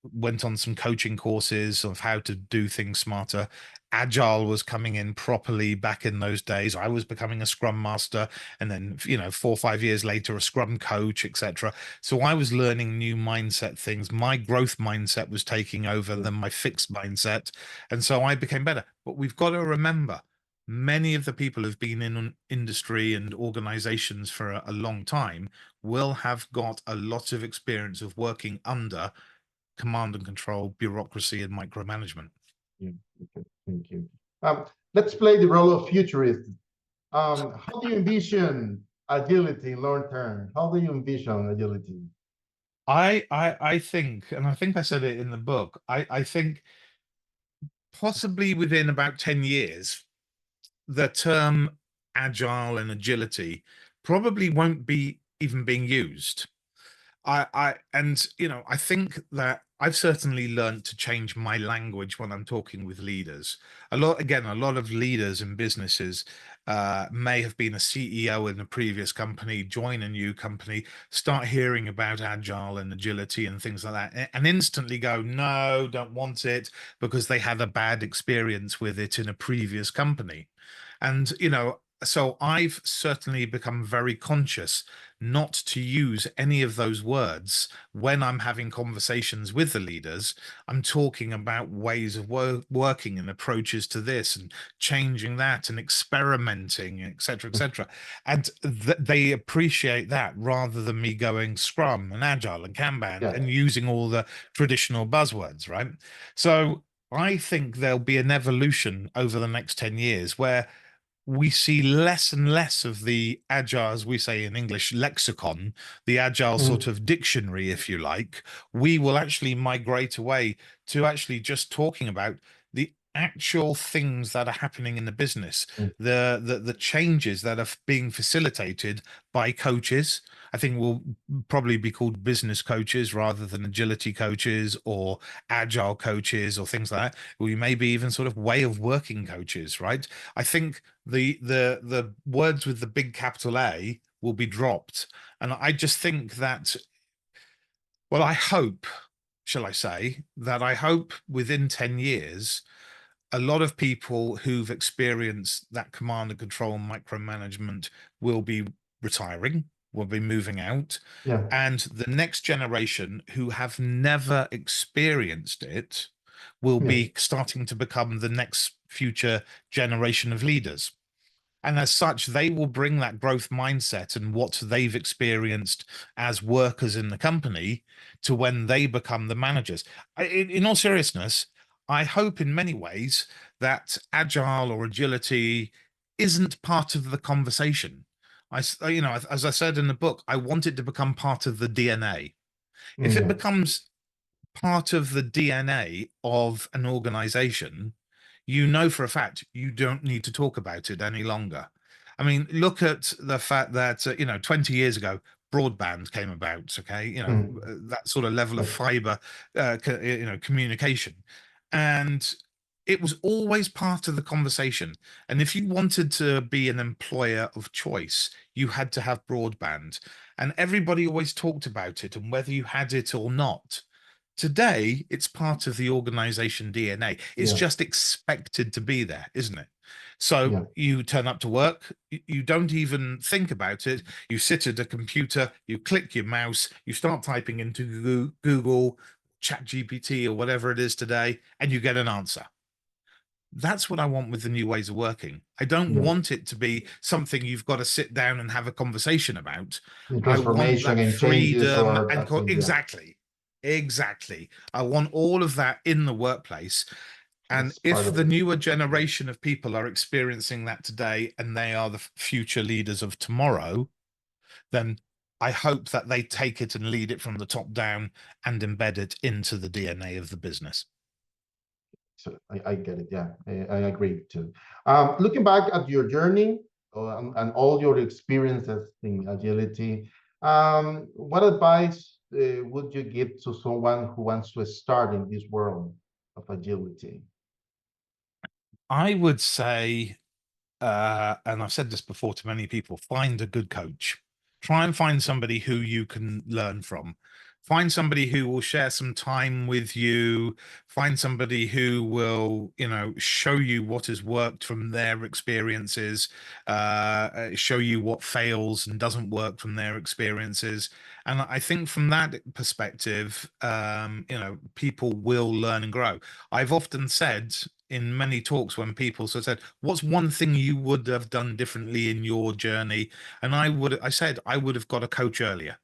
went on some coaching courses of how to do things smarter. Agile was coming in properly back in those days. I was becoming a scrum master, and then 4 or 5 years later a scrum coach, etc. So I was learning new mindset things. My growth mindset was taking over Yeah. than my fixed mindset, and so I became better. But we've got to remember, many of the people who've been in industry and organizations for a long time will have got a lot of experience of working under command and control, bureaucracy, and micromanagement. Yeah. Okay. Thank you. Let's play the role of futurist. How do you envision agility long term? How do you envision agility? I think, and I think I said it in the book, I think possibly within about 10 years, the term agile and agility probably won't be even being used. I think that I've certainly learned to change my language when I'm talking with leaders. A lot of leaders in businesses may have been a CEO in a previous company, join a new company, start hearing about agile and agility and things like that, and instantly go, no, don't want it, because they had a bad experience with it in a previous company. And so I've certainly become very conscious not to use any of those words when I'm having conversations with the leaders. I'm talking about ways of working and approaches to this and changing that and experimenting, etc., etc. And they appreciate that rather than me going Scrum and Agile and Kanban Yeah. and using all the traditional buzzwords, right? So I think there'll be an evolution over the next 10 years where we see less and less of the agile, as we say in English, lexicon, the agile sort Mm, of dictionary, if you like. We will actually migrate away to actually just talking about the actual things that are happening in the business, mm, the changes that are being facilitated by coaches. I think will probably be called business coaches rather than agility coaches or agile coaches or things like that. We maybe even sort of way of working coaches, right? I think the words with the big capital A will be dropped. And I just think that, well, I hope, shall I say, that I hope within 10 years, a lot of people who've experienced that command and control and micromanagement will be retiring, will be moving out. yeah. And the next generation who have never experienced it will Yeah. be starting to become the next future generation of leaders. And as such, they will bring that growth mindset and what they've experienced as workers in the company to when they become the managers. In all seriousness, I hope in many ways that agile or agility isn't part of the conversation. As I said in the book, I want it to become part of the DNA. If Mm, it yeah. becomes part of the DNA of an organization, you know for a fact you don't need to talk about it any longer. I mean, look at the fact that 20 years ago, broadband came about. Okay, Mm, that sort of level of yeah. fiber, communication, and it was always part of the conversation. And if you wanted to be an employer of choice, you had to have broadband, and everybody always talked about it and whether you had it or not. Today, it's part of the organization DNA. It's Yeah. just expected to be there, isn't it? So Yeah. you turn up to work, you don't even think about it. You sit at a computer, you click your mouse, you start typing into Google, ChatGPT, or whatever it is today, and you get an answer. That's what I want with the new ways of working. I don't Yeah. want it to be something you've got to sit down and have a conversation about. The I want transformation that and changes freedom or and that thing. Yeah. exactly, exactly. I want all of that in the workplace. And It's part if of the it. newer generation of people are experiencing that today and they are the future leaders of tomorrow, then I hope that they take it and lead it from the top down and embed it into the DNA of the business. So I get it. Yeah, I agree too. Looking back at your journey and all your experiences in agility, what advice would you give to someone who wants to start in this world of agility? I would say and I've said this before to many people, find a good coach. Try and find somebody who you can learn from. Find somebody who will share some time with you. Find somebody who will, show you what has worked from their experiences, show you what fails and doesn't work from their experiences. And I think from that perspective, people will learn and grow. I've often said in many talks when people sort of said, "What's one thing you would have done differently in your journey?" And I said, I would have got a coach earlier.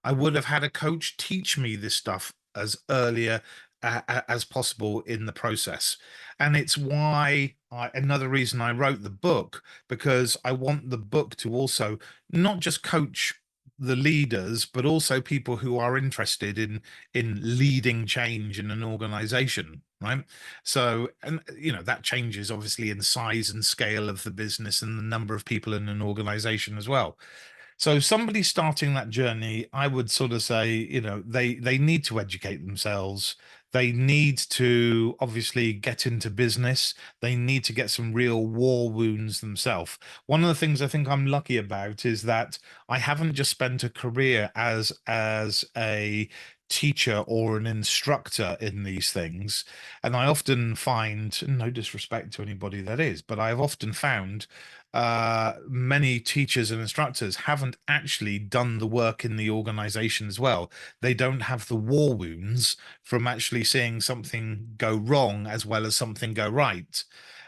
I would have had a coach teach me this stuff as earlier as possible in the process. And it's why another reason I wrote the book, because I want the book to also not just coach the leaders, but also people who are interested in leading change in an organization, right? So, and that changes obviously in size and scale of the business and the number of people in an organization as well. So somebody starting that journey, I would sort of say, they need to educate themselves. They need to obviously get into business. They need to get some real war wounds themselves. One of the things I think I'm lucky about is that I haven't just spent a career as a teacher or an instructor in these things. And I often find, no disrespect to anybody that is, but I've often found many teachers and instructors haven't actually done the work in the organization as well. They don't have the war wounds from actually seeing something go wrong as well as something go right.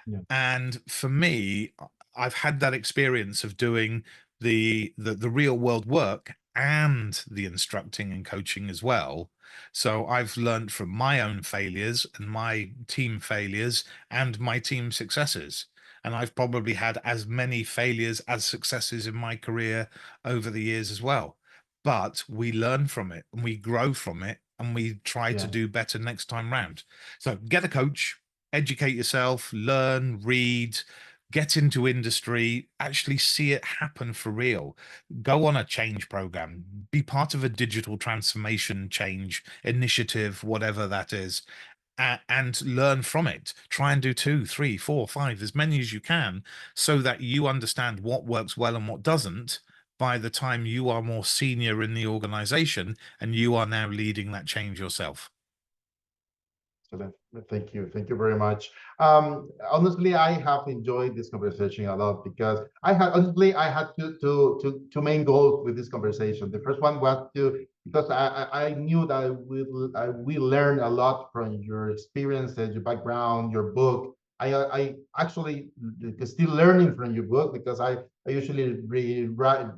Yeah, And for me, I've had that experience of doing the real world work and the instructing and coaching as well. So I've learned from my own failures and my team failures and my team successes. And I've probably had as many failures as successes in my career over the years as well. But we learn from it and we grow from it and we try to yeah. do better next time round. So get a coach, educate yourself, learn, read, get into industry, actually see it happen for real. Go on a change program, be part of a digital transformation change initiative, whatever that is, and learn from it. Try and do two, three, four, five, as many as you can, so that you understand what works well and what doesn't by the time you are more senior in the organization and you are now leading that change yourself. Excellent. Thank you very much. Honestly, I have enjoyed this conversation a lot because I had two main goals with this conversation. The first one was to because I knew that I will learn a lot from your experiences, your background, your book. I actually still learning from your book because I usually read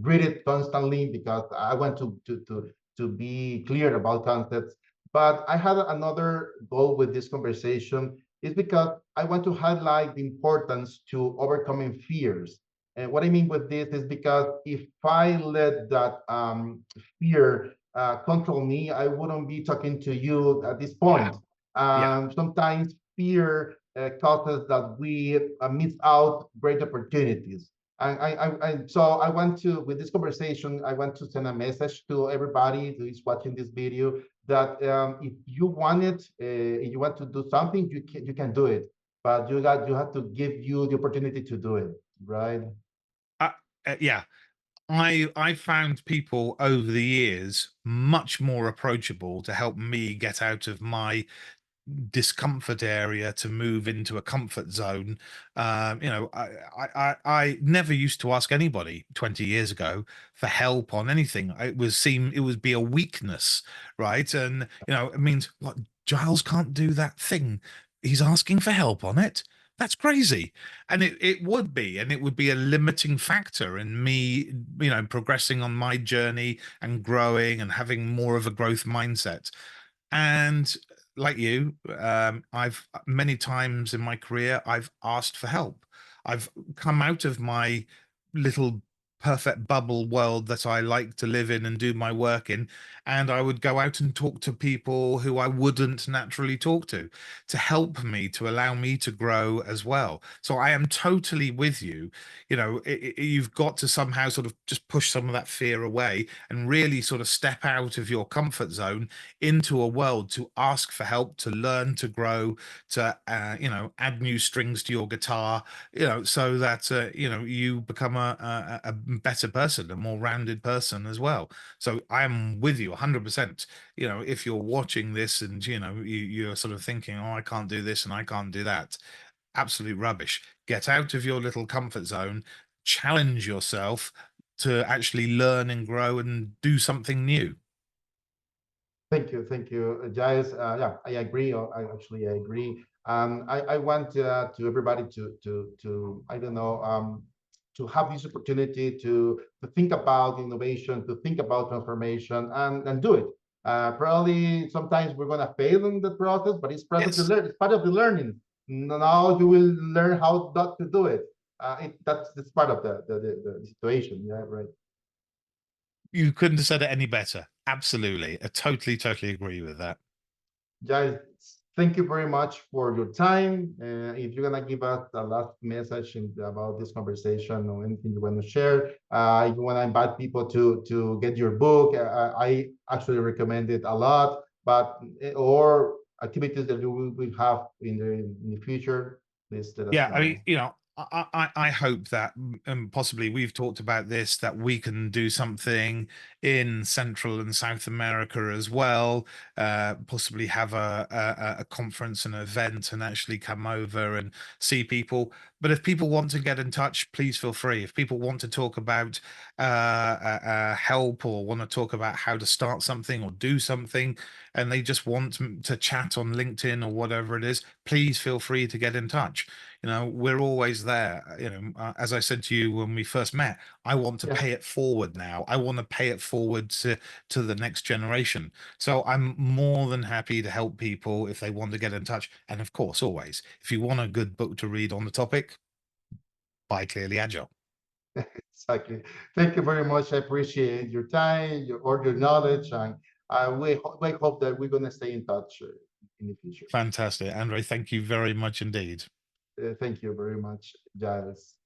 it constantly because I want to be clear about concepts. But I had another goal with this conversation is because I want to highlight the importance to overcoming fears. And what I mean with this is because if I let that fear control me, I wouldn't be talking to you at this Yeah. point. Yeah. Sometimes fear causes that we miss out great opportunities. So I want to, with this conversation, I want to send a message to everybody who is watching this video that if you want it, if you want to do something, you can do it, but you have to give you the opportunity to do it, right? Uh, yeah. I found people over the years much more approachable to help me get out of my discomfort area to move into a comfort zone. I never used to ask anybody 20 years ago for help on anything. It would be a weakness, right? And it means what, Giles can't do that thing. He's asking for help on it. That's crazy. And it would be, and it would be a limiting factor in me, progressing on my journey and growing and having more of a growth mindset. And like you, I've many times in my career, I've asked for help. I've come out of my little perfect bubble world that I like to live in and do my work in, and I would go out and talk to people who I wouldn't naturally talk to help me, to allow me to grow as well. So I am totally with you. You've got to somehow sort of just push some of that fear away and really sort of step out of your comfort zone into a world to ask for help, to learn, to grow, to add new strings to your guitar, so that you become a better person, a more rounded person as well. So I'm with you 100%. If you're watching this and you're sort of thinking, oh, I can't do this and I can't do that, absolute rubbish. Get out of your little comfort zone, challenge yourself to actually learn and grow and do something new. Thank you, Giles. Yeah, I agree. I agree. I want to everybody to I don't know to have this opportunity to think about innovation, to think about transformation, and do it. Probably sometimes we're gonna fail in the process, but it's part of the Yes. learn. It's part of the learning. Now you will learn how not to do it. That's part of the situation. Yeah, right. You couldn't have said it any better. Absolutely. I totally agree with that. Guys, thank you very much for your time. If you're gonna give us a last message about this conversation or anything you want to share, if you want to invite people to get your book, I actually recommend it a lot. But or activities that you will have in the future, please let us Yeah, I mean, know. I hope that possibly we've talked about this, that we can do something in Central and South America as well. Possibly have a conference, an event, and actually come over and see people. But if people want to get in touch, please feel free. If people want to talk about help, or want to talk about how to start something or do something, and they just want to chat on LinkedIn or whatever it is, please feel free to get in touch. We're always there. As I said to you when we first met, I want to Yeah. pay it forward now. I want to pay it forward to the next generation. So I'm more than happy to help people if they want to get in touch. And of course, always, if you want a good book to read on the topic, buy Clearly Agile. Exactly. Thank you very much. I appreciate your time, your knowledge, and we hope that we're gonna stay in touch in the future. Fantastic. Andre, thank you very much indeed. Thank you very much, Giles.